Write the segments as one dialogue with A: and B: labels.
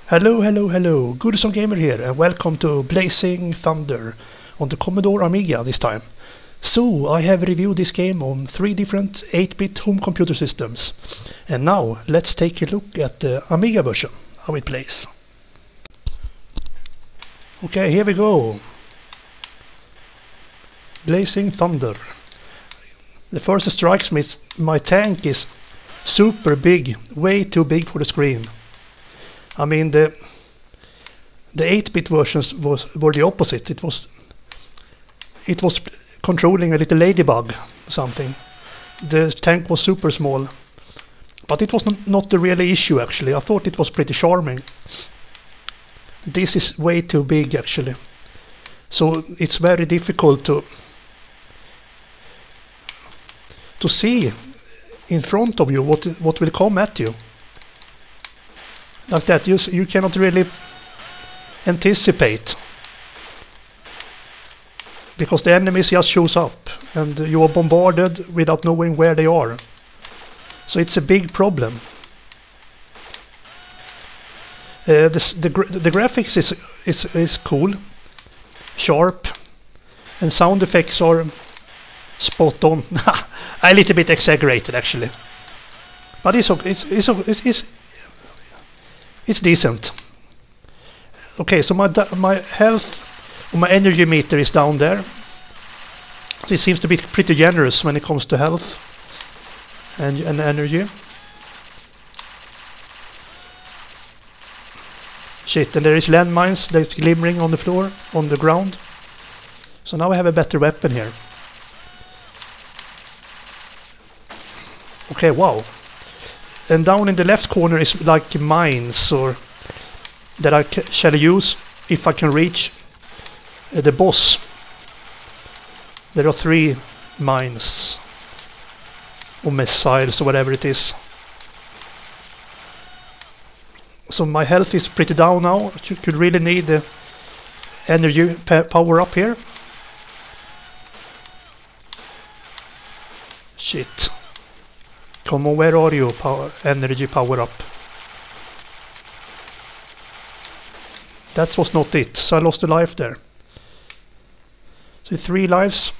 A: Hello, hello, hello, Goodson Gamer here, and welcome to Blazing Thunder on the Commodore Amiga this time. So, I have reviewed this game on 3 different 8-bit home computer systems. And now, let's take a look at the Amiga version, how it plays. Okay, here we go. Blazing Thunder. The first that strikes me is my tank is super big, way too big for the screen. I mean, the 8-bit versions were the opposite. It was controlling a little ladybug or something. The tank was super small, but it was not the real issue actually. I thought it was pretty charming. This is way too big actually, so it's very difficult to see in front of you what will come at you. Like that, you cannot really anticipate, because the enemies just shows up and you are bombarded without knowing where they are. So it's a big problem. The graphics is cool, sharp, and sound effects are spot on. A little bit exaggerated actually, but it's decent. Okay, so my health, my energy meter is down there. So it seems to be pretty generous when it comes to health and energy. Shit, and there is landmines that's glimmering on the floor, on the ground. So now I have a better weapon here. Okay, wow. And down in the left corner is like mines, or that I shall use if I can reach the boss. There are 3 mines or missiles or whatever it is. So my health is pretty down now. You could really need the energy power up here. Shit. Come on, where are you? Energy power up. That was not it, so I lost a life there. So 3 lives.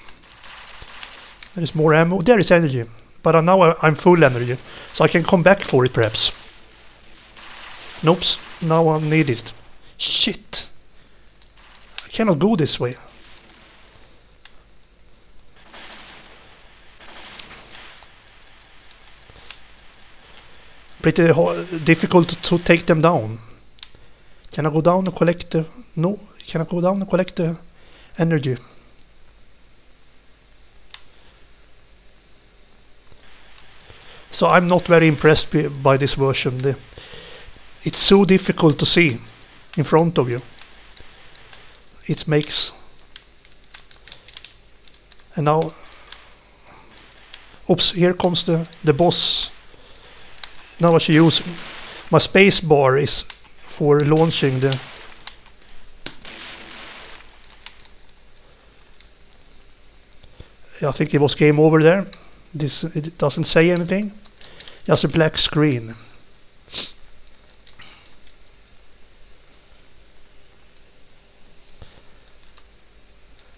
A: There is more ammo. There is energy. But now I'm full energy, so I can come back for it perhaps. Nope, now I need it. Shit. I cannot go this way. Pretty difficult to take them down. Can I go down and collect the... No, can I go down and collect the energy? So I'm not very impressed by this version. It's so difficult to see in front of you. It makes... And now... Oops, here comes the boss. Now I should use my space bar is for launching the... I think it was game over there. It doesn't say anything. Just a black screen.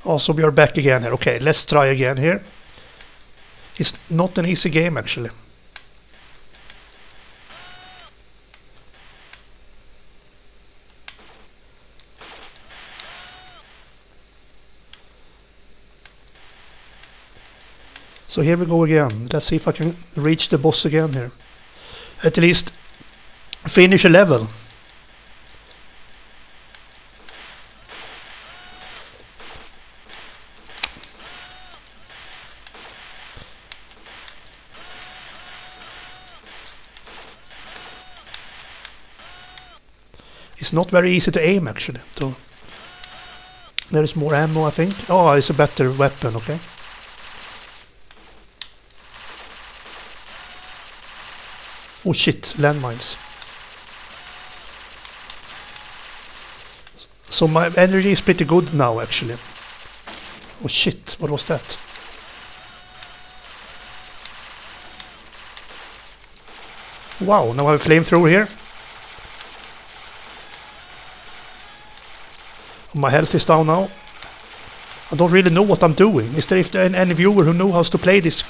A: Also, we are back again here. Okay, let's try again here. It's not an easy game actually. So here we go again. Let's see if I can reach the boss again here. At least finish a level. It's not very easy to aim actually. So there is more ammo I think. Oh, it's a better weapon, okay. Oh shit, landmines. So my energy is pretty good now, actually. Oh shit, what was that? Wow, now I have a flamethrower here. My health is down now. I don't really know what I'm doing. Is there, if there any viewer who knows how to play this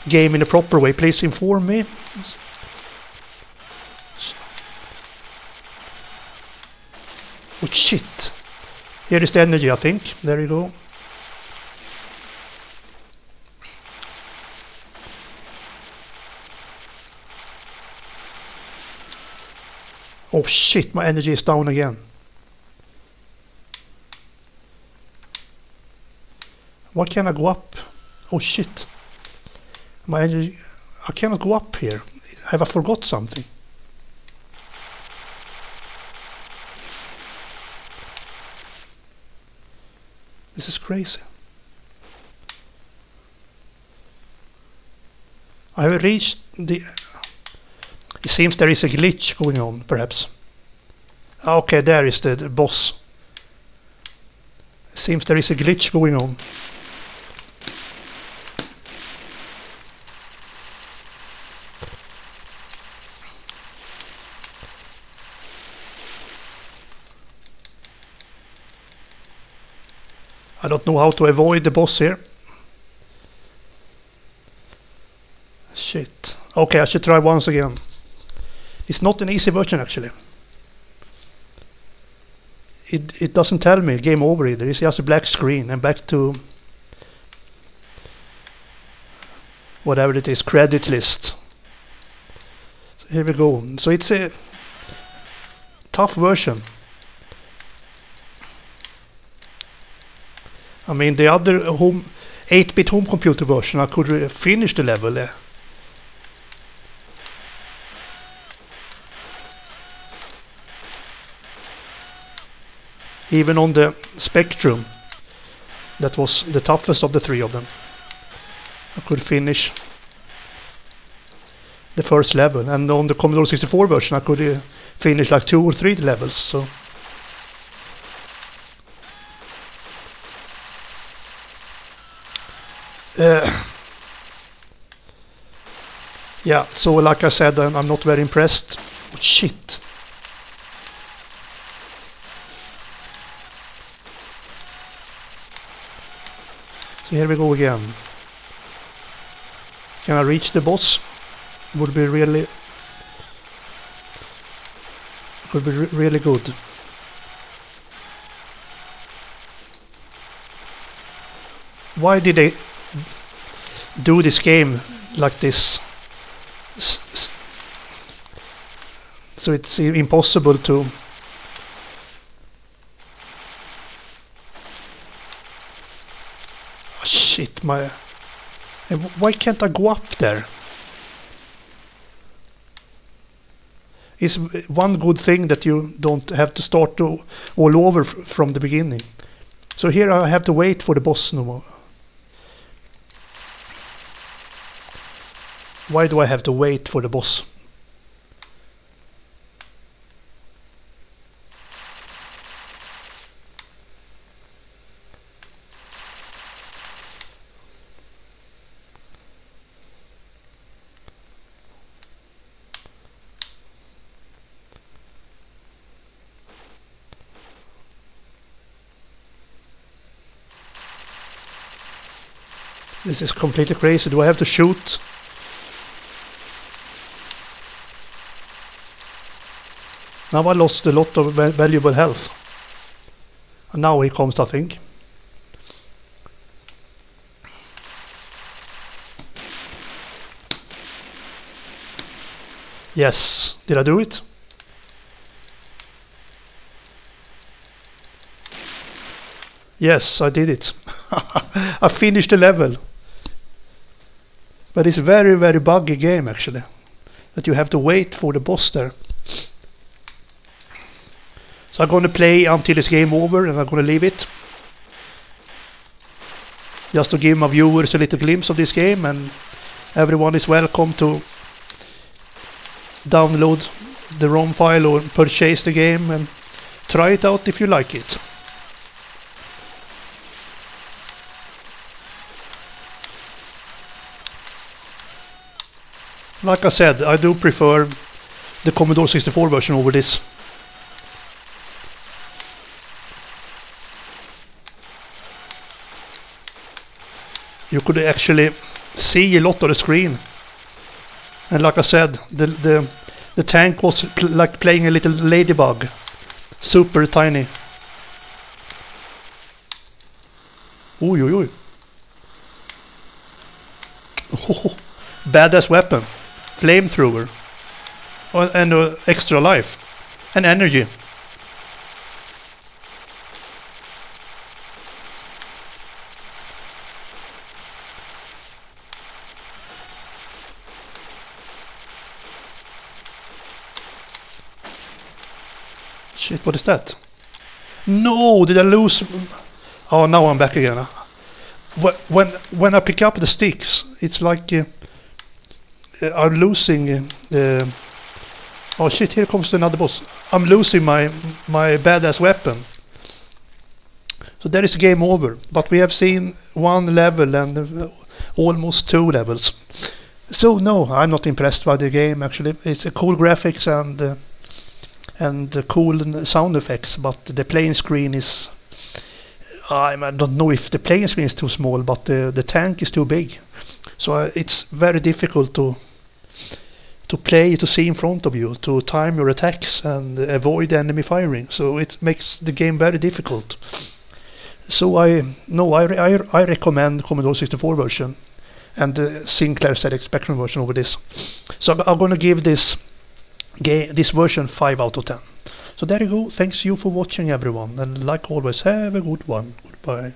A: game in a proper way, please inform me. Oh shit. Here is the energy, I think. There you go. Oh shit, my energy is down again. Why can't I go up? Oh shit. My energy... I cannot go up here. Have I forgot something? This is crazy. I have reached the... It seems there is a glitch going on, perhaps. Okay, there is the boss. It seems there is a glitch going on. I don't know how to avoid the boss here. Shit. Okay, I should try once again. It's not an easy version, actually. It doesn't tell me game over either. It's just a black screen and back to whatever it is, credit list. So here we go. So it's a tough version. I mean, the other 8-bit home computer version, I could finish the level. Even on the Spectrum, that was the toughest of the three of them, I could finish the first level. And on the Commodore 64 version, I could finish like 2 or 3 levels. So yeah, so like I said, I'm not very impressed. Oh, shit. So here we go again. Can I reach the boss? Would be really good. Why did they do this game like this? So it's impossible to... Oh, shit, my... Why can't I go up there? It's one good thing that you don't have to start all over from the beginning. So here I have to wait for the boss no more. Why do I have to wait for the boss? This is completely crazy. Do I have to shoot? Now I lost a lot of valuable health. And now he comes, I think. Yes. Did I do it? Yes, I did it. I finished the level. But it's a very, very buggy game, actually. That you have to wait for the boss there. So I'm going to play until it's game over, and I'm going to leave it. Just to give my viewers a little glimpse of this game, and everyone is welcome to download the ROM file or purchase the game and try it out if you like it. Like I said, I do prefer the Commodore 64 version over this. You could actually see a lot of the screen. And like I said, the tank was like playing a little ladybug. Super tiny. Oi, oi, oi. Oh, badass weapon. Flamethrower. Oh, and extra life. And energy. Shit, what is that? No, did I lose? Oh, now I'm back again. When I pick up the sticks, it's like I'm losing. Oh shit! Here comes another boss. I'm losing my badass weapon. So that is game over. But we have seen one level and almost 2 levels. So no, I'm not impressed by the game. Actually, it's a cool graphics and cool sound effects, but the playing screen is... I don't know if the playing screen is too small, but the tank is too big. So it's very difficult to play, to see in front of you, to time your attacks and avoid enemy firing. So it makes the game very difficult. So I recommend Commodore 64 version and the Sinclair ZX Spectrum version over this. So I'm going to give this version 5 out of 10. So there you go. Thanks you for watching, everyone, and like always, have a good one. Goodbye.